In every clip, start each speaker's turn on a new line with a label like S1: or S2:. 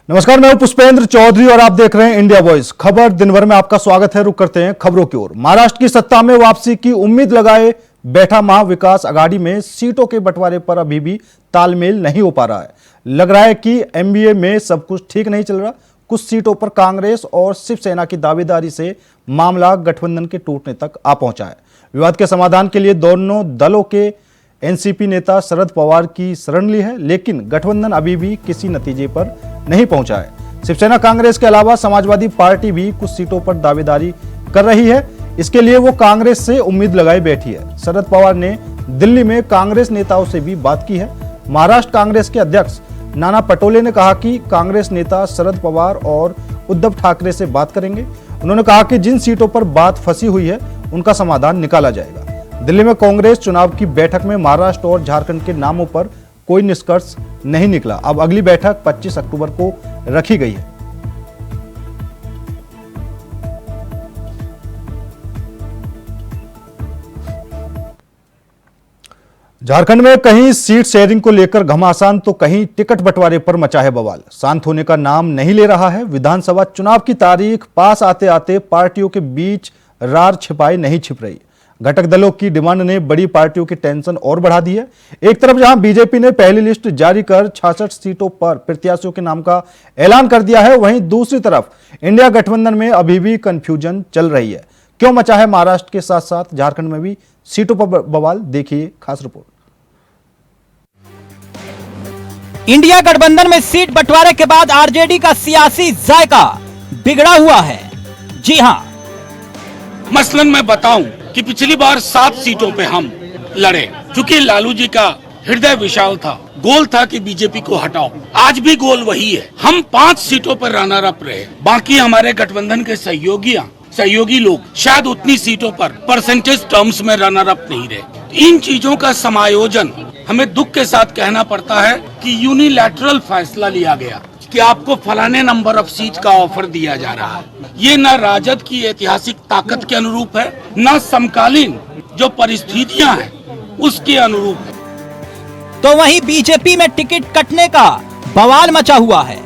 S1: नमस्कार, मैं हूं पुष्पेंद्र चौधरी और आप देख रहे हैं इंडिया वॉइस खबर। दिन भर में आपका स्वागत है। रुक करते हैं खबरों की ओर। महाराष्ट्र की सत्ता में वापसी की उम्मीद लगाए बैठा महाविकास आघाड़ी में सीटों के बंटवारे पर अभी भी तालमेल नहीं हो पा रहा है। लग रहा है कि एमबीए में सब कुछ ठीक नहीं चल रहा। कुछ सीटों पर कांग्रेस और शिवसेना की दावेदारी से मामला गठबंधन के टूटने तक आ पहुंचा है। विवाद के समाधान के लिए दोनों दलों के एनसीपी नेता शरद पवार की शरण ली है, लेकिन गठबंधन अभी भी किसी नतीजे पर नहीं पहुंचा है। शिवसेना कांग्रेस के अलावा समाजवादी पार्टी भी कुछ सीटों पर दावेदारी कर रही है। इसके लिए वो कांग्रेस से उम्मीद लगाए बैठी है। शरद पवार ने दिल्ली में कांग्रेस नेताओं से भी बात की है। महाराष्ट्र कांग्रेस के अध्यक्ष नाना पटोले ने कहा कि कांग्रेस नेता शरद पवार और उद्धव ठाकरे से बात करेंगे। उन्होंने कहा कि जिन सीटों पर बात फंसी हुई है उनका समाधान निकाला जाएगा। दिल्ली में कांग्रेस चुनाव की बैठक में महाराष्ट्र और झारखंड के नामों पर कोई निष्कर्ष नहीं निकला। अब अगली बैठक 25 अक्टूबर को रखी गई है। झारखंड में कहीं सीट शेयरिंग को लेकर घमासान तो कहीं टिकट बंटवारे पर मचा है बवाल। शांत होने का नाम नहीं ले रहा है। विधानसभा चुनाव की तारीख पास आते आते पार्टियों के बीच रार छिपाई नहीं छिप रही। घटक दलों की डिमांड ने बड़ी पार्टियों की टेंशन और बढ़ा दी है। एक तरफ जहां बीजेपी ने पहली लिस्ट जारी कर 66 सीटों पर प्रत्याशियों के नाम का ऐलान कर दिया है, वहीं दूसरी तरफ इंडिया गठबंधन में अभी भी कंफ्यूजन चल रही है। क्यों मचा है महाराष्ट्र के साथ साथ झारखंड में भी सीटों पर बवाल, देखिए खास रिपोर्ट।
S2: इंडिया गठबंधन में सीट बंटवारे के बाद आरजेडी का सियासी जायका बिगड़ा हुआ है। जी हां,
S3: मसलन मैं बताऊं कि पिछली बार 7 सीटों पे हम लड़े, क्योंकि लालू जी का हृदय विशाल था। गोल था कि बीजेपी को हटाओ। आज भी गोल वही है। हम 5 सीटों पर रनर अप रहे। बाकी हमारे गठबंधन के सहयोगी लोग शायद उतनी सीटों पर परसेंटेज टर्म्स में रनर अप नहीं रहे। इन चीजों का समायोजन हमें दुख के साथ कहना पड़ता है कि यूनिलैटरल फैसला लिया गया कि आपको फलाने नंबर ऑफ सीट का ऑफर दिया जा रहा है। ये न राजद की ऐतिहासिक ताकत के अनुरूप है, न समकालीन जो परिस्थितियां हैं उसके अनुरूप है।
S2: तो वहीं बीजेपी में टिकट कटने का बवाल मचा हुआ है।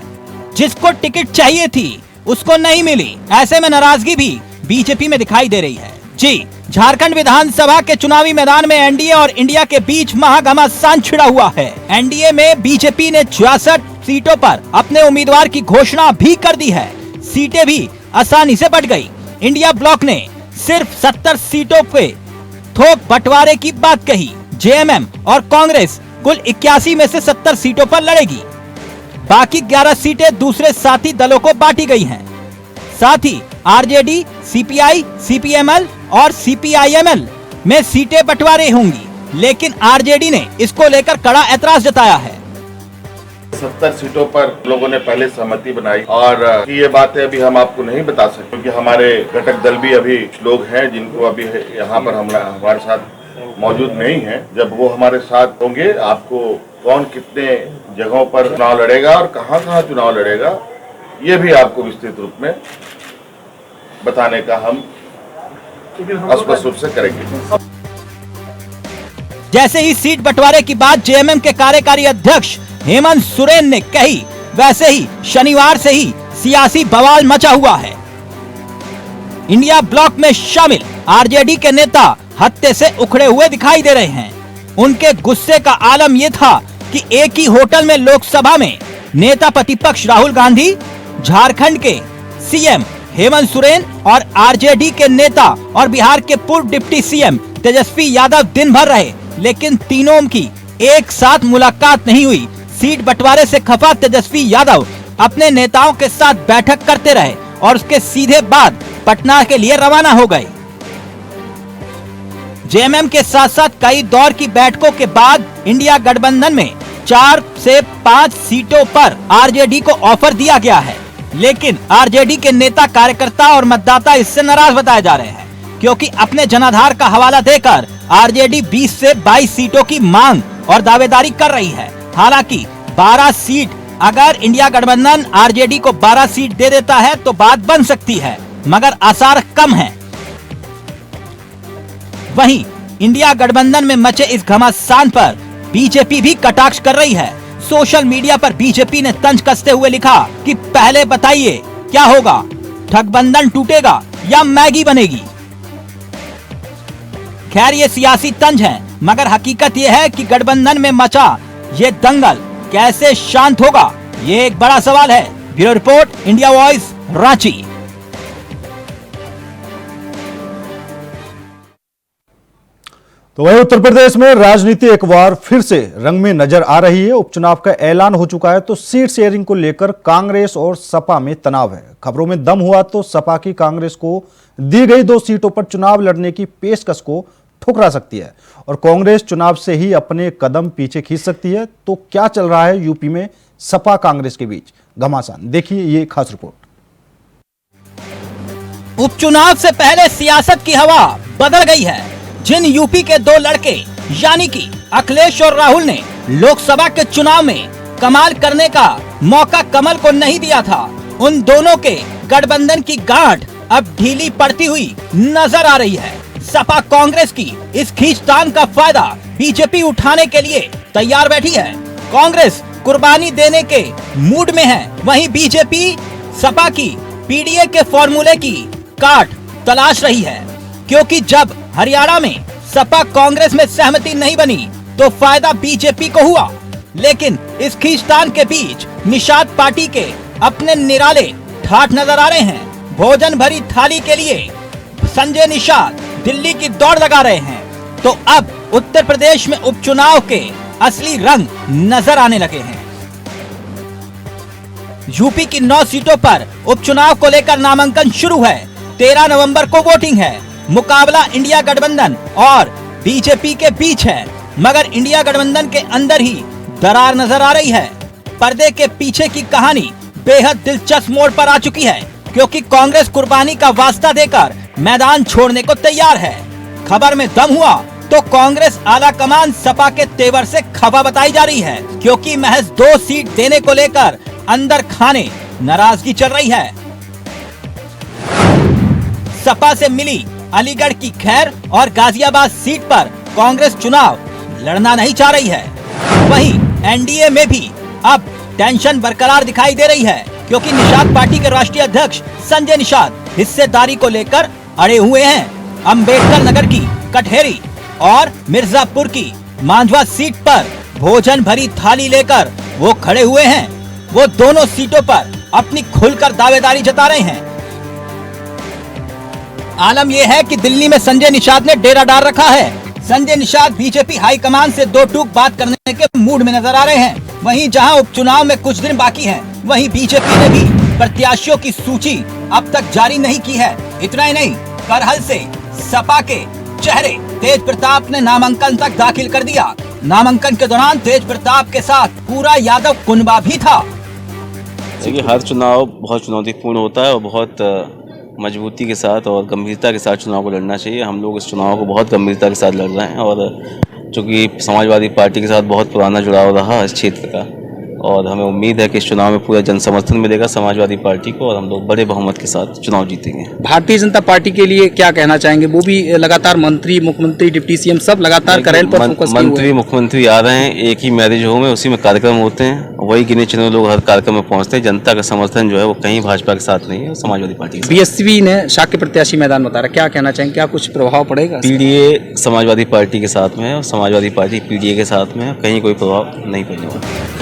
S2: जिसको टिकट चाहिए थी उसको नहीं मिली। ऐसे में नाराजगी भी बीजेपी में दिखाई दे रही है। जी, झारखंड विधानसभा के चुनावी मैदान में एनडीए और इंडिया के बीच महाघमासान छिड़ा हुआ है। एनडीए में बीजेपी ने 66 सीटों पर अपने उम्मीदवार की घोषणा भी कर दी है। सीटें भी आसानी से बंट गई। इंडिया ब्लॉक ने सिर्फ 70 सीटों पे थोक बंटवारे की बात कही। जेएमएम और कांग्रेस कुल 81 में से 70 सीटों पर लड़ेगी। बाकी 11 सीटें दूसरे साथी दलों को बांटी गई हैं। साथ ही आरजेडी, सीपीआई, सीपीएमएल और सीपीआईएमएल में सीटें बंटवारे होंगी, लेकिन आरजेडी ने इसको लेकर कड़ा ऐतराज जताया है।
S4: 70 सीटों पर लोगों ने पहले सहमति बनाई और ये बात है अभी हम आपको नहीं बता सकते, क्योंकि हमारे घटक दल भी अभी लोग हैं जिनको अभी यहाँ पर हमारे साथ मौजूद नहीं है। जब वो हमारे साथ होंगे आपको कौन कितने जगहों पर चुनाव लड़ेगा और कहाँ चुनाव लड़ेगा ये भी आपको विस्तृत रूप में बताने का हम स्पष्ट रूप से करेंगे।
S2: जैसे ही सीट बंटवारे की बात जेएमएम के कार्यकारी अध्यक्ष हेमंत सोरेन ने कही, वैसे ही शनिवार से ही सियासी बवाल मचा हुआ है। इंडिया ब्लॉक में शामिल आरजेडी के नेता हत्थे से उखड़े हुए दिखाई दे रहे हैं। उनके गुस्से का आलम यह था कि एक ही होटल में लोकसभा में नेता प्रतिपक्ष राहुल गांधी, झारखंड के सीएम हेमंत सोरेन और आरजेडी के नेता और बिहार के पूर्व डिप्टी सीएम तेजस्वी यादव दिन भर रहे, लेकिन तीनों की एक साथ मुलाकात नहीं हुई। सीट बंटवारे से खफा तेजस्वी यादव अपने नेताओं के साथ बैठक करते रहे और उसके सीधे बाद पटना के लिए रवाना हो गए। जेएमएम के साथ साथ कई दौर की बैठकों के बाद इंडिया गठबंधन में 4 से 5 सीटों पर आरजेडी को ऑफर दिया गया है, लेकिन आरजेडी के नेता, कार्यकर्ता और मतदाता इससे नाराज बताए जा रहे हैं, क्योंकि अपने जनाधार का हवाला देकर आरजेडी 20 से 22 सीटों की मांग और दावेदारी कर रही है। हालांकि 12 सीट अगर इंडिया गठबंधन आरजेडी को 12 सीट दे देता है तो बात बन सकती है, मगर आसार कम है। वहीं इंडिया गठबंधन में मचे इस घमासान पर बीजेपी भी कटाक्ष कर रही है। सोशल मीडिया पर बीजेपी ने तंज कसते हुए लिखा कि पहले बताइए क्या होगा, गठबंधन टूटेगा या मैगी बनेगी। खैर ये सियासी तंज है, मगर हकीकत ये है कि गठबंधन में मचा ये दंगल कैसे शांत होगा, ये एक बड़ा सवाल है। Bureau report, India voice, Ranchi.
S1: तो वही उत्तर प्रदेश में राजनीति एक बार फिर से रंग में नजर आ रही है। उपचुनाव का ऐलान हो चुका है तो सीट शेयरिंग को लेकर कांग्रेस और सपा में तनाव है। खबरों में दम हुआ तो सपा की कांग्रेस को दी गई 2 सीटों पर चुनाव लड़ने की पेशकश को ठुकरा सकती है और कांग्रेस चुनाव से ही अपने कदम पीछे खींच सकती है। तो क्या चल रहा है यूपी में सपा कांग्रेस के बीच, घमासान, देखिए ये खास रिपोर्ट।
S2: उपचुनाव से पहले सियासत की हवा बदल गई है। जिन यूपी के 2 लड़के यानी कि अखिलेश और राहुल ने लोकसभा के चुनाव में कमाल करने का मौका कमल को नहीं दिया था, उन दोनों के गठबंधन की गांठ अब ढीली पड़ती हुई नजर आ रही है। सपा कांग्रेस की इस खींचतान का फायदा बीजेपी उठाने के लिए तैयार बैठी है। कांग्रेस कुर्बानी देने के मूड में है, वहीं बीजेपी सपा की पीडीए के फॉर्मूले की काट तलाश रही है, क्योंकि जब हरियाणा में सपा कांग्रेस में सहमति नहीं बनी तो फायदा बीजेपी को हुआ। लेकिन इस खींचतान के बीच निषाद पार्टी के अपने निराले ठाठ नजर आ रहे हैं। भोजन भरी थाली के लिए संजय निषाद दिल्ली की दौड़ लगा रहे हैं। तो अब उत्तर प्रदेश में उपचुनाव के असली रंग नजर आने लगे हैं। यूपी की 9 सीटों पर उपचुनाव को लेकर नामांकन शुरू है। 13 नवंबर को वोटिंग है। मुकाबला इंडिया गठबंधन और बीजेपी के बीच है, मगर इंडिया गठबंधन के अंदर ही दरार नजर आ रही है। पर्दे के पीछे की कहानी बेहद दिलचस्प मोड़ पर आ चुकी है, क्योंकि कांग्रेस कुर्बानी का वास्ता देकर मैदान छोड़ने को तैयार है। खबर में दम हुआ तो कांग्रेस आला कमान सपा के तेवर से खफा बताई जा रही है, क्योंकि महज 2 सीट देने को लेकर अंदर खाने नाराजगी चल रही है। सपा से मिली अलीगढ़ की खैर और गाजियाबाद सीट पर कांग्रेस चुनाव लड़ना नहीं चाह रही है। वहीं एनडीए में भी अब टेंशन बरकरार दिखाई दे रही है, क्योंकि निषाद पार्टी के राष्ट्रीय अध्यक्ष संजय निषाद हिस्सेदारी को लेकर अड़े हुए हैं। अंबेडकर नगर की कटहेरी और मिर्जापुर की मांझवा सीट पर भोजन भरी थाली लेकर वो खड़े हुए हैं। वो दोनों सीटों पर अपनी खुलकर दावेदारी जता रहे हैं। आलम यह है कि दिल्ली में संजय निषाद ने डेरा डाल रखा है। संजय निषाद बीजेपी हाईकमान से 2 टूक बात करने के मूड में नजर आ रहे हैं। वहीं जहां उपचुनाव में कुछ दिन बाकी हैं, वहीं बीजेपी ने भी प्रत्याशियों की सूची अब तक जारी नहीं की है। इतना ही नहीं, करहल से सपा के चेहरे तेज प्रताप ने नामांकन तक दाखिल कर दिया। नामांकन के दौरान तेज प्रताप के साथ पूरा यादव कुनबा भी था।
S5: देखिए, हर चुनाव बहुत चुनौतीपूर्ण होता है और बहुत मजबूती के साथ और गंभीरता के साथ चुनाव को लड़ना चाहिए। हम लोग इस चुनाव को बहुत गंभीरता के साथ लड़ रहे हैं और चूँकि समाजवादी पार्टी के साथ बहुत पुराना जुड़ाव रहा इस क्षेत्र का, और हमें उम्मीद है कि इस चुनाव में पूरा जन समर्थन मिलेगा समाजवादी पार्टी को और हम लोग बड़े बहुमत के साथ चुनाव जीतेंगे।
S6: भारतीय जनता पार्टी के लिए क्या कहना चाहेंगे? वो भी लगातार मंत्री, मुख्यमंत्री, डिप्टी सीएम सब लगातार करेल पर फोकस किए हुए हैं।
S5: मंत्री मुख्यमंत्री आ रहे हैं, एक ही मैरिज होम है, उसी में कार्यक्रम होते हैं, वही गिने चुने लोग हर कार्यक्रम में पहुंचते हैं। जनता का समर्थन जो है वो कहीं भाजपा के साथ नहीं है, समाजवादी पार्टी के साथ।
S6: बीएसपी ने शाक्य प्रत्याशी मैदान बता रहा, क्या कहना चाहेंगे? क्या कुछ प्रभाव पड़ेगा?
S5: पीडीए समाजवादी पार्टी के साथ में है और समाजवादी पार्टी पीडीए के साथ में है, कहीं कोई प्रभाव नहीं पड़ने वाला।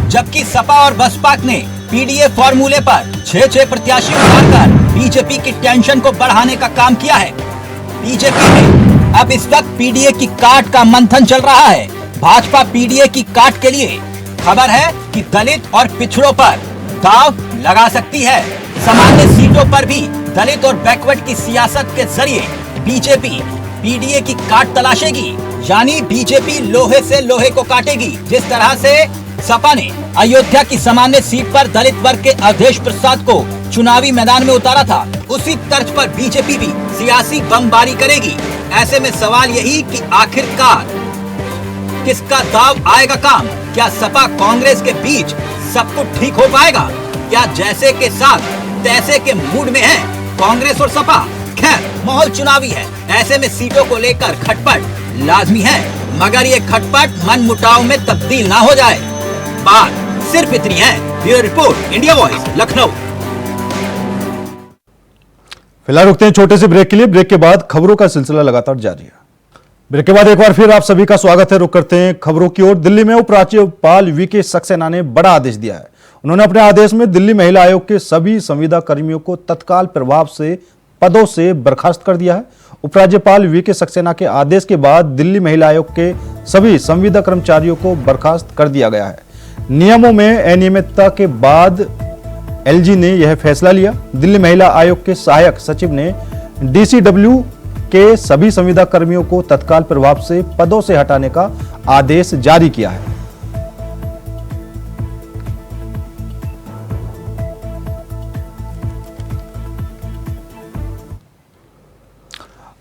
S2: जबकि सपा और बसपा ने पीडीए फॉर्मूले पर 6 प्रत्याशी उतारकर बीजेपी की टेंशन को बढ़ाने का काम किया है। बीजेपी में अब इस वक्त पीडीए की काट का मंथन चल रहा है। भाजपा पीडीए की काट के लिए खबर है कि दलित और पिछड़ों पर दांव लगा सकती है। सामान्य सीटों पर भी दलित और बैकवर्ड की सियासत के जरिए बीजेपी पीडीए की काट तलाशेगी, यानी बीजेपी लोहे से लोहे को काटेगी। जिस तरह से सपा ने अयोध्या की सामान्य सीट पर दलित वर्ग के अवधेश प्रसाद को चुनावी मैदान में उतारा था, उसी तर्ज पर बीजेपी भी सियासी बमबारी करेगी। ऐसे में सवाल यही कि आखिरकार किसका दाव आएगा काम? क्या सपा कांग्रेस के बीच सब कुछ ठीक हो पाएगा? क्या जैसे के साथ तैसे के मूड में है कांग्रेस और सपा? खैर, माहौल चुनावी है, ऐसे में सीटों को लेकर खटपट लाजमी है, मगर ये खटपट मन मुटाव में तब्दील ना हो जाए। बात सिर्फ इतनी है। Bureau report, India voice, Lucknow.
S1: फिलहाल रुकते हैं छोटे से ब्रेक के लिए। ब्रेक के बाद खबरों का सिलसिला लगातार जारी है। ब्रेक के बाद एक बार फिर आप सभी का स्वागत है। रुक करते हैं खबरों की ओर। दिल्ली में उपराज्यपाल वीके सक्सेना ने बड़ा आदेश दिया है। उन्होंने अपने आदेश में दिल्ली महिला आयोग के सभी संविदा कर्मियों को तत्काल प्रभाव से पदों से बर्खास्त कर दिया है। उपराज्यपाल वीके सक्सेना के आदेश के बाद दिल्ली महिला आयोग के सभी संविदा कर्मचारियों को बर्खास्त कर दिया गया है। नियमों में अनियमितता के बाद एलजी ने यह फैसला लिया। दिल्ली महिला आयोग के सहायक सचिव ने डीसीडब्ल्यू के सभी संविदा कर्मियों को तत्काल प्रभाव से पदों से हटाने का आदेश जारी किया है।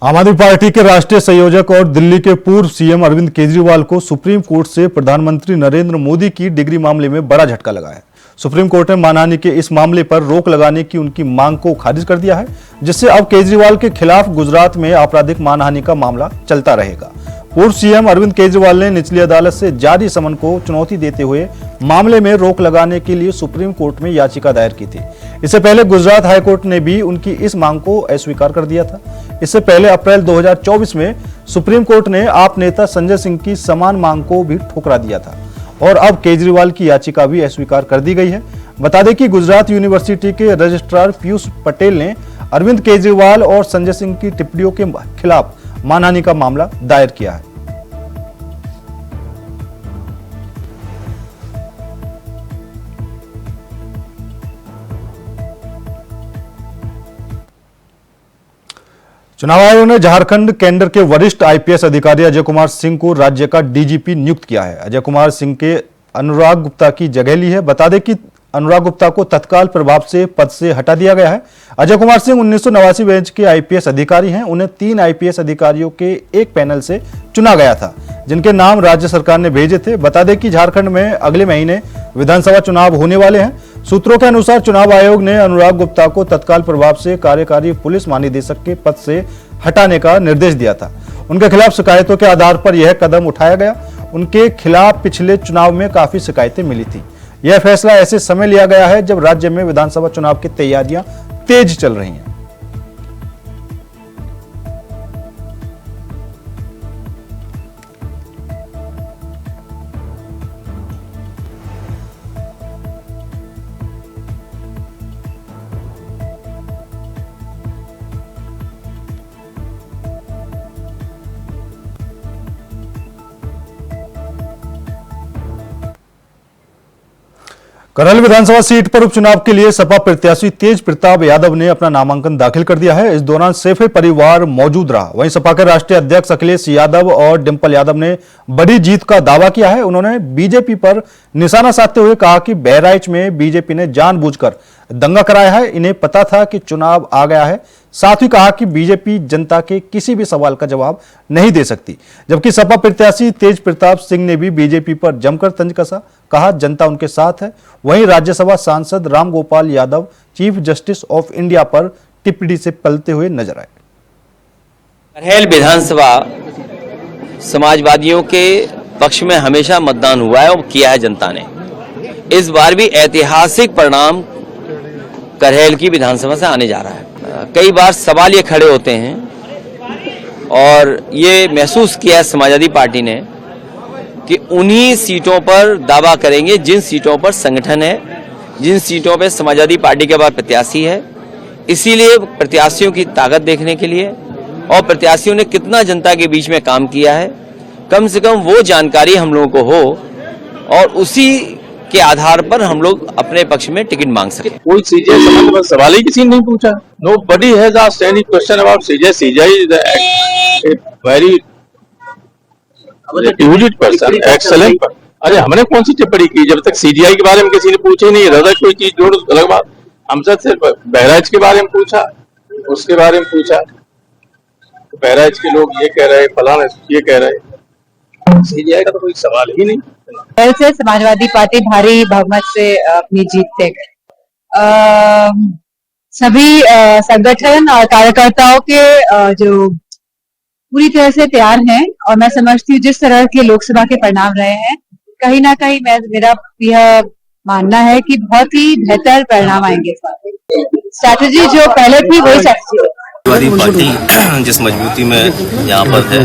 S1: आम आदमी पार्टी के राष्ट्रीय संयोजक और दिल्ली के पूर्व सीएम अरविंद केजरीवाल को सुप्रीम कोर्ट से प्रधानमंत्री नरेंद्र मोदी की डिग्री मामले में बड़ा झटका लगा है। सुप्रीम कोर्ट ने मानहानि के इस मामले पर रोक लगाने की उनकी मांग को खारिज कर दिया है, जिससे अब केजरीवाल के खिलाफ गुजरात में आपराधिक मानहानि का मामला चलता रहेगा। पूर्व सीएम अरविंद केजरीवाल ने निचली अदालत से जारी समन को चुनौती देते हुए मामले में रोक लगाने के लिए सुप्रीम कोर्ट में याचिका दायर की थी। इससे पहले गुजरात हाईकोर्ट ने भी उनकी इस मांग को अस्वीकार कर दिया था। इससे पहले अप्रैल 2024 में सुप्रीम कोर्ट ने आप नेता संजय सिंह की समान मांग को भी ठुकरा दिया था और अब केजरीवाल की याचिका भी अस्वीकार कर दी गई है। बता दें कि गुजरात यूनिवर्सिटी के रजिस्ट्रार पीयूष पटेल ने अरविंद केजरीवाल और संजय सिंह की टिप्पणियों के खिलाफ मानहानि का मामला दायर किया है। चुनाव आयोग ने झारखंड केंद्र के वरिष्ठ आईपीएस अधिकारी अजय कुमार सिंह को राज्य का डीजीपी नियुक्त किया है। अजय कुमार सिंह के अनुराग गुप्ता की जगह ली है। बता दें कि अनुराग गुप्ता को तत्काल प्रभाव से पद से हटा दिया गया है। अजय कुमार सिंह 1989 बैच के आईपीएस अधिकारी हैं। उन्हें 3 आईपीएस अधिकारियों के एक पैनल से चुना गया था, जिनके नाम राज्य सरकार ने भेजे थे। बता दें कि झारखंड में अगले महीने विधानसभा चुनाव होने वाले हैं। सूत्रों के अनुसार चुनाव आयोग ने अनुराग गुप्ता को तत्काल प्रभाव से कार्यकारी पुलिस महानिदेशक के पद से हटाने का निर्देश दिया था। उनके खिलाफ शिकायतों के आधार पर यह कदम उठाया गया। उनके खिलाफ पिछले चुनाव में काफी शिकायतें मिली थी। यह फैसला ऐसे समय लिया गया है जब राज्य में विधानसभा चुनाव की तैयारियां तेज चल रही हैं। करहल विधानसभा सीट पर उपचुनाव के लिए सपा प्रत्याशी तेज प्रताप यादव ने अपना नामांकन दाखिल कर दिया है। इस दौरान सैफे परिवार मौजूद रहा। वहीं सपा के राष्ट्रीय अध्यक्ष अखिलेश यादव और डिंपल यादव ने बड़ी जीत का दावा किया है। उन्होंने बीजेपी पर निशाना साधते हुए कहा कि बहराइच में बीजेपी ने जानबूझकर दंगा कराया है। इन्हें पता था कि चुनाव आ गया है। साथ ही कहा कि बीजेपी जनता के किसी भी सवाल का जवाब नहीं दे सकती। जबकि सपा प्रत्याशी तेज प्रताप सिंह ने भी बीजेपी पर जमकर तंज कसा, कहा जनता उनके साथ है। वहीं राज्यसभा सांसद Ramgopal Yadav chief justice of India पर टिप्पणी से पलते हुए नजर आए।
S7: करहल विधानसभा समाजवादियों के पक्ष में हमेशा मतदान हुआ है और किया है जनता ने। इस बार भी ऐतिहासिक परिणाम करहल की विधानसभा से आने जा रहा है। कई बार सवाल ये खड़े होते हैं और ये महसूस किया है समाजवादी पार्टी ने कि उन्हीं सीटों पर दावा करेंगे जिन सीटों पर संगठन है, जिन सीटों पर समाजवादी पार्टी के बाद प्रत्याशी है। इसीलिए प्रत्याशियों की ताकत देखने के लिए और प्रत्याशियों ने कितना जनता के बीच में काम किया है, कम से कम वो जानकारी हम लोगों को हो और उसी के आधार पर हम लोग अपने पक्ष में टिकट मांग सके।
S8: कोई सीजे संबंध में सवाल ही किसी ने नहीं पूछा। Nobody has asked any question about CJ. CJ is a very erudite person, excellent person. अरे हमने कौन सी टिप्पणी की जब तक सीजीआई के बारे में किसी ने पूछे ही नहीं। रहा कोई चीज जोड़ अलग बात। हमसे सिर्फ बहराइच के बारे में पूछा, उसके बारे में पूछा, बहराइच के लोग ये कह रहे, फलाना ये कह रहे। सीजीआई का तो कोई सवाल ही नहीं।
S9: से समाजवादी पार्टी भारी बहुमत से अपनी जीत से सभी संगठन और कार्यकर्ताओं के जो पूरी तरह से तैयार हैं और मैं समझती हूँ जिस तरह के लोकसभा के परिणाम रहे हैं, कहीं ना कहीं मेरा यह मानना है कि बहुत ही बेहतर परिणाम आएंगे। स्ट्रैटेजी जो पहले थी वही स्ट्रैटेजी।
S5: समाजवादी पार्टी जिस मजबूती में यहाँ पर है,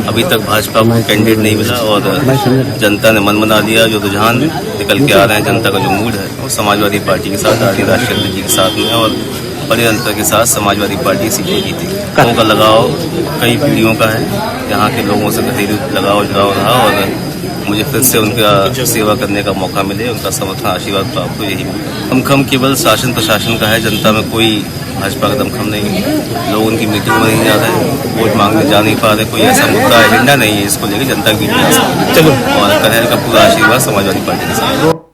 S5: अभी तक भाजपा को कैंडिडेट नहीं मिला और जनता ने मन बना दिया। जो रुझान निकल के आ रहे हैं, जनता का जो मूड है वो समाजवादी पार्टी के साथ, आदि राजचंद्र जी के साथ में और बड़े अंतर के साथ समाजवादी पार्टी सीटें जीती। लोगों का लगाव कई पीढ़ियों का है, यहाँ के लोगों से घरेलू लगाव जुड़ाव रहा और मुझे फिर से उनका सेवा करने का मौका मिले, उनका समर्थन आशीर्वाद प्राप्त हो, यही दमखम केवल शासन प्रशासन का है। जनता में कोई भाजपा का दमखम नहीं है। लोग उनकी मीटिंग में नहीं जा रहे, वोट मांगने जा नहीं पा रहे, कोई ऐसा मुद्दा एजेंडा नहीं है इसको लेकर जनता की बीच में आ सकती। चलो, और कन्हैया का पूरा आशीर्वाद समाजवादी पार्टी के साथ।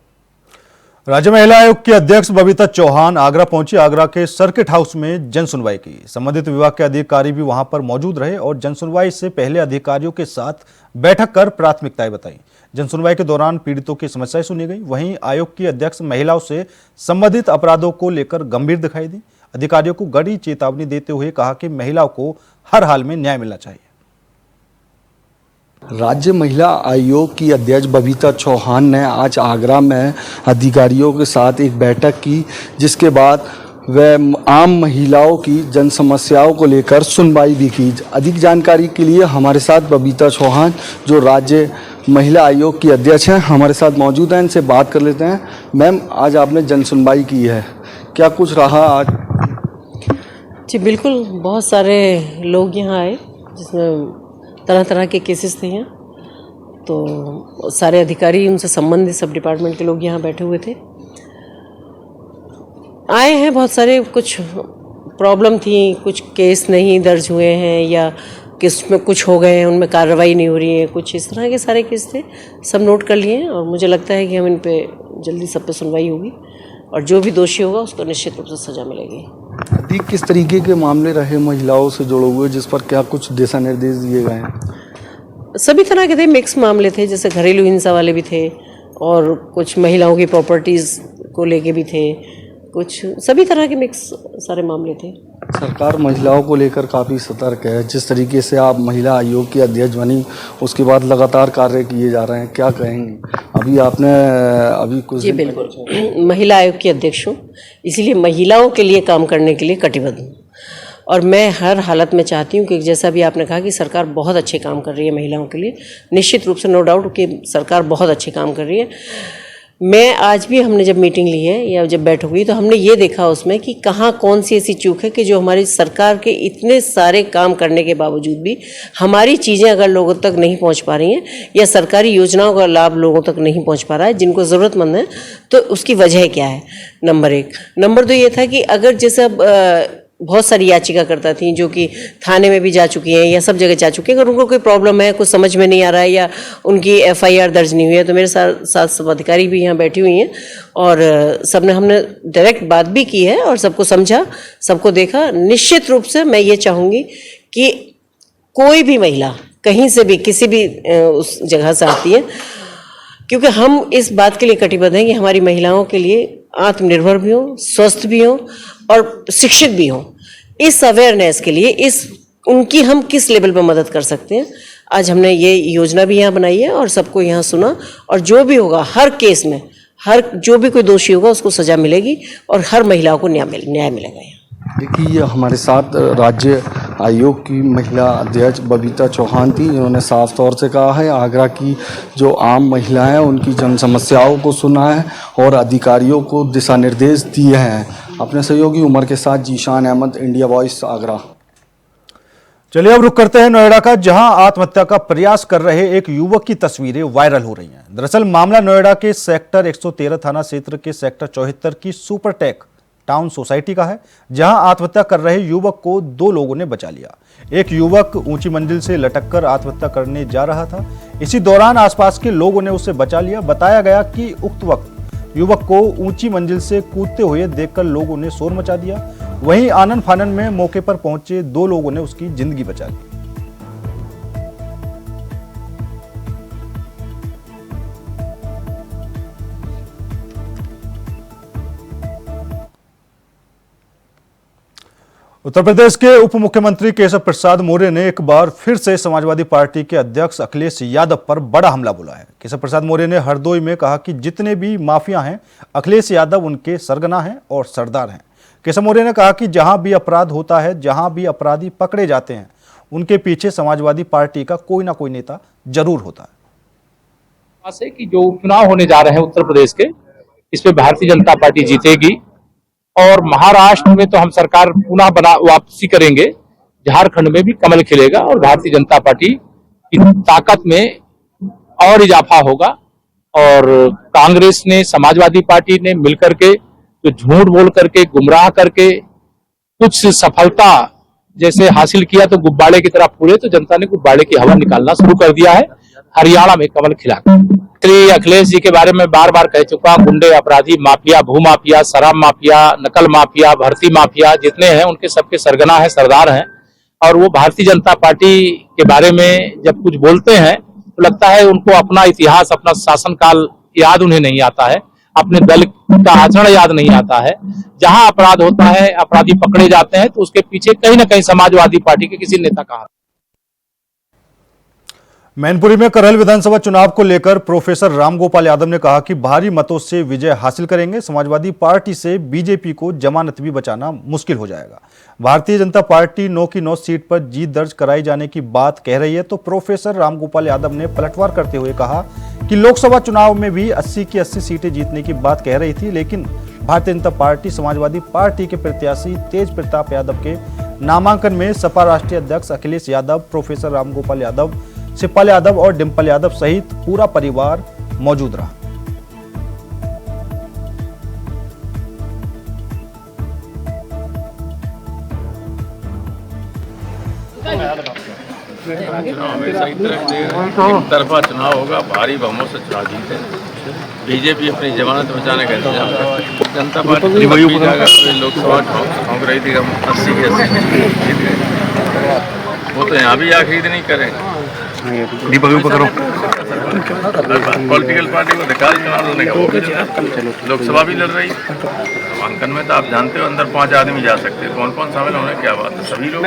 S1: राज्य महिला आयोग की अध्यक्ष बबीता चौहान आगरा पहुंची। आगरा के सर्किट हाउस में जन सुनवाई की। संबंधित विभाग के अधिकारी भी वहां पर मौजूद रहे और जन सुनवाई से पहले अधिकारियों के साथ बैठक कर प्राथमिकताएं बताई। जन सुनवाई के दौरान पीड़ितों की समस्याएं सुनी गई। वहीं आयोग की अध्यक्ष महिलाओं से संबंधित अपराधों को लेकर गंभीर दिखाई दी। अधिकारियों को कड़ी चेतावनी देते हुए कहा कि महिलाओं को हर हाल में न्याय मिलना चाहिए।
S10: राज्य महिला आयोग की अध्यक्ष बबीता चौहान ने आज आगरा में अधिकारियों के साथ एक बैठक की, जिसके बाद वह आम महिलाओं की जन समस्याओं को लेकर सुनवाई भी की। अधिक जानकारी के लिए हमारे साथ बबीता चौहान, जो राज्य महिला आयोग की अध्यक्ष हैं, हमारे साथ मौजूद हैं। इनसे बात कर लेते हैं। मैम, आज आपने जन सुनवाई की है, क्या कुछ रहा आज?
S11: जी बिल्कुल, बहुत सारे लोग यहाँ आए जिसमें तरह तरह के केसेस थे यहाँ, तो सारे अधिकारी, उनसे संबंधित सब डिपार्टमेंट के लोग यहाँ बैठे हुए थे। आए हैं बहुत सारे, कुछ प्रॉब्लम थी, कुछ केस नहीं दर्ज हुए हैं या केस में कुछ हो गए हैं, उनमें कार्रवाई नहीं हो रही है, कुछ इस तरह के सारे केस थे। सब नोट कर लिए हैं और मुझे लगता है कि हम इन पे जल्दी सब पे सुनवाई होगी और जो भी दोषी होगा उसको निश्चित रूप से सजा मिलेगी।
S10: अधिक किस तरीके के मामले रहे महिलाओं से जुड़े हुए, जिस पर क्या कुछ दिशा निर्देश दिए गए हैं?
S11: सभी तरह के थे, मिक्स मामले थे, जैसे घरेलू हिंसा वाले भी थे और कुछ महिलाओं की प्रॉपर्टीज़ को लेके भी थे, कुछ सभी तरह के मिक्स सारे मामले थे।
S10: सरकार महिलाओं को लेकर काफ़ी सतर्क है। जिस तरीके से आप महिला आयोग की अध्यक्ष बनी, उसके बाद लगातार कार्य किए जा रहे हैं, क्या कहेंगी? अभी कुछ
S11: जी बिल्कुल, महिला आयोग की अध्यक्ष हूँ, इसीलिए महिलाओं के लिए काम करने के लिए कटिबद्ध हूँ और मैं हर हालत में चाहती हूँ कि जैसा भी आपने कहा कि सरकार बहुत अच्छे काम कर रही है महिलाओं के लिए, निश्चित रूप से नो डाउट कि सरकार बहुत अच्छे काम कर रही है। मैं आज भी, हमने जब मीटिंग ली है या जब बैठक हुई, तो हमने ये देखा उसमें कि कहाँ कौन सी ऐसी चूक है कि जो हमारी सरकार के इतने सारे काम करने के बावजूद भी हमारी चीज़ें अगर लोगों तक नहीं पहुंच पा रही हैं या सरकारी योजनाओं का लाभ लोगों तक नहीं पहुंच पा रहा है जिनको ज़रूरतमंद है, तो उसकी वजह क्या है? नंबर 1। नंबर 2 ये था कि अगर जैसे बहुत सारी याचिकाकर्ता थी जो कि थाने में भी जा चुकी हैं या सब जगह जा चुकी हैं, अगर उनको कोई प्रॉब्लम है, कुछ समझ में नहीं आ रहा है या उनकी FIR दर्ज नहीं हुई है, तो मेरे साथ सब अधिकारी भी यहाँ बैठी हुई हैं और सबने, हमने डायरेक्ट बात भी की है और सबको समझा, सबको देखा। निश्चित रूप से मैं ये चाहूँगी कि कोई भी महिला कहीं से भी किसी भी उस जगह से आती है, क्योंकि हम इस बात के लिए कटिबद्ध हैं कि हमारी महिलाओं के लिए आत्मनिर्भर भी हों, स्वस्थ भी हों और शिक्षित भी हों। इस अवेयरनेस के लिए उनकी हम किस लेवल पर मदद कर सकते हैं, आज हमने ये योजना भी यहाँ बनाई है और सबको यहाँ सुना और जो भी होगा हर केस में, जो भी कोई दोषी होगा उसको सजा मिलेगी और हर महिलाओं को न्याय मिलेगा।
S10: देखिए, हमारे साथ राज्य आयोग की महिला अध्यक्ष बबीता चौहान थी, जिन्होंने साफ तौर से कहा है आगरा की जो आम महिलाएं हैं उनकी जन समस्याओं को सुना है और अधिकारियों को दिशा निर्देश दिए हैं। अपने सहयोगी उमर के साथ जीशान अहमद, इंडिया वॉइस, आगरा।
S1: चलिए अब रुक करते हैं नोएडा का, जहां आत्महत्या का प्रयास कर रहे एक युवक की तस्वीरें वायरल हो रही हैं। दरअसल मामला नोएडा के सेक्टर 113 थाना क्षेत्र के सेक्टर 74 की सुपरटेक टाउन सोसाइटी का है, जहां आत्महत्या कर रहे युवक को 2 लोगों ने बचा लिया। एक युवक ऊंची मंजिल से लटककर आत्महत्या करने जा रहा था। इसी दौरान आसपास के लोगों ने उसे बचा लिया। बताया गया कि उक्त वक्त युवक को ऊंची मंजिल से कूदते हुए देखकर लोगों ने शोर मचा दिया। वहीं आनन फानन में मौके पर पहुंचे 2 लोगों ने उसकी जिंदगी बचा ली। उत्तर प्रदेश के उप मुख्यमंत्री केशव प्रसाद मौर्य ने एक बार फिर से समाजवादी पार्टी के अध्यक्ष अखिलेश यादव पर बड़ा हमला बोला है। केशव प्रसाद मौर्य ने हरदोई में कहा कि जितने भी माफिया हैं, अखिलेश यादव उनके सरगना हैं और सरदार हैं। केशव मौर्य ने कहा कि जहां भी अपराध होता है, जहां भी अपराधी पकड़े जाते हैं, उनके पीछे समाजवादी पार्टी का कोई ना कोई नेता जरूर होता है।
S8: कि जो उपचुनाव होने जा रहे हैं उत्तर प्रदेश के, इसमें भारतीय जनता पार्टी जीतेगी और महाराष्ट्र में तो हम सरकार पुनः वापसी करेंगे। झारखंड में भी कमल खिलेगा और भारतीय जनता पार्टी की ताकत में और इजाफा होगा। और कांग्रेस ने, समाजवादी पार्टी ने मिलकर के जो झूठ बोल करके, गुमराह करके कुछ सफलता जैसे हासिल किया तो गुब्बारे की तरह फूले, तो जनता ने गुब्बारे की हवा निकालना शुरू कर दिया है हरियाणा में कमल खिला। श्री अखिलेश जी के बारे में बार बार कह चुका, गुंडे, अपराधी, माफिया, भूमाफिया, शराब माफिया, नकल माफिया, भर्ती माफिया जितने हैं उनके सबके सरगना है, सरदार हैं। और वो भारतीय जनता पार्टी के बारे में जब कुछ बोलते हैं तो लगता है उनको अपना इतिहास, अपना शासनकाल याद उन्हें नहीं आता है, अपने दल का आचरण याद नहीं आता है। जहां अपराध होता है, अपराधी पकड़े जाते हैं तो उसके पीछे कहीं ना कहीं समाजवादी पार्टी के किसी नेता का हाथ।
S1: मैनपुरी में करहल विधानसभा चुनाव को लेकर प्रोफेसर रामगोपाल यादव ने कहा कि भारी मतों से विजय हासिल करेंगे। समाजवादी पार्टी से बीजेपी को जमानत भी बचाना मुश्किल हो जाएगा। भारतीय जनता पार्टी 9 की 9 सीट पर जीत दर्ज कराई जाने की बात कह रही है, तो प्रोफेसर रामगोपाल यादव ने पलटवार करते हुए कहा कि लोकसभा चुनाव में भी 80 की 80 सीटें जीतने की बात कह रही थी, लेकिन भारतीय जनता पार्टी समाजवादी पार्टी के प्रत्याशी तेज प्रताप यादव के नामांकन में सपा राष्ट्रीय अध्यक्ष अखिलेश यादव, प्रोफेसर रामगोपाल यादव, शिवपाल यादव और डिम्पल यादव सहित पूरा परिवार मौजूद रहा।
S8: एक तरफा चुनाव होगा, भारी बहुमत से चुनाव जीते। बीजेपी अपनी जमानत बचाने का इंतजाम करती है। जनता पार्टी लोकसभा ठोंक रही थी, हम 80 की 80 जीत गए। वो तो यहाँ भी आखिर नहीं करेंगे। पॉलिटिकल पार्टी को अधिकार चुनाव लड़ने का, लोकसभा भी लड़ रही है। नामांकन में तो आप जानते हो अंदर 5 आदमी जा सकते हैं, कौन कौन शामिल होने, क्या बात है, सभी लोग।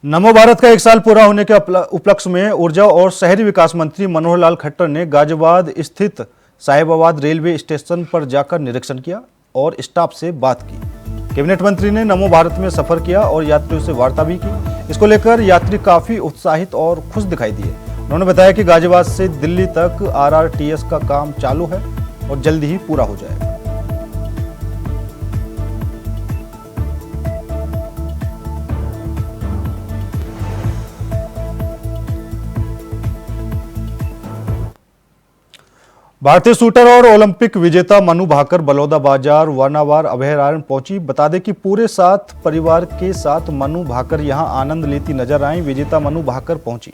S1: नमो भारत का 1 साल पूरा होने के उपलक्ष्य में ऊर्जा और शहरी विकास मंत्री मनोहर लाल खट्टर ने गाजियाबाद स्थित साहिबाबाद रेलवे स्टेशन पर जाकर निरीक्षण किया और स्टाफ से बात की। कैबिनेट मंत्री ने नमो भारत में सफर किया और यात्रियों से वार्ता भी की। इसको लेकर यात्री काफी उत्साहित और खुश दिखाई दिए। उन्होंने बताया कि गाजियाबाद से दिल्ली तक RRTS का काम चालू है और जल्दी ही पूरा हो जाएगा। भारतीय शूटर और ओलंपिक विजेता मनु भाकर बलौदा बाजार वर्नावार अभयारण्य पहुंची। बता दें कि पूरे साथ परिवार के साथ मनु भाकर यहां आनंद लेती नजर आई। विजेता मनु भाकर पहुंची।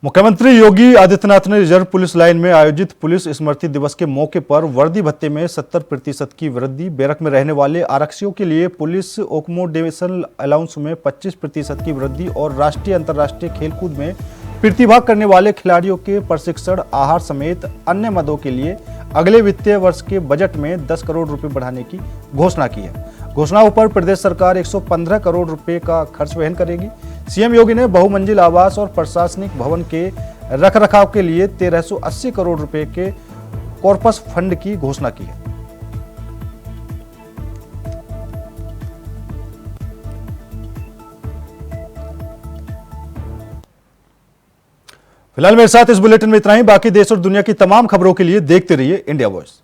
S1: मुख्यमंत्री योगी आदित्यनाथ ने रिजर्व पुलिस लाइन में आयोजित पुलिस स्मृति दिवस के मौके पर वर्दी भत्ते में 70% की वृद्धि, बैरक में रहने वाले आरक्षियों के लिए पुलिस ओकमोडेशन अलाउंस में 25% की वृद्धि और राष्ट्रीय अंतर्राष्ट्रीय खेलकूद में प्रतिभा करने वाले खिलाड़ियों के प्रशिक्षण, आहार समेत अन्य मदों के लिए अगले वित्तीय वर्ष के बजट में 10 करोड़ रुपए बढ़ाने की घोषणा की है। घोषणाओं पर प्रदेश सरकार 115 करोड़ रुपए का खर्च वहन करेगी। सीएम योगी ने बहुमंजिल आवास और प्रशासनिक भवन के रखरखाव के लिए 1380 करोड़ रुपए के कॉर्पस फंड की घोषणा की है। फिलहाल मेरे साथ इस बुलेटिन में इतना ही। बाकी देश और दुनिया की तमाम खबरों के लिए देखते रहिए इंडिया वॉइस।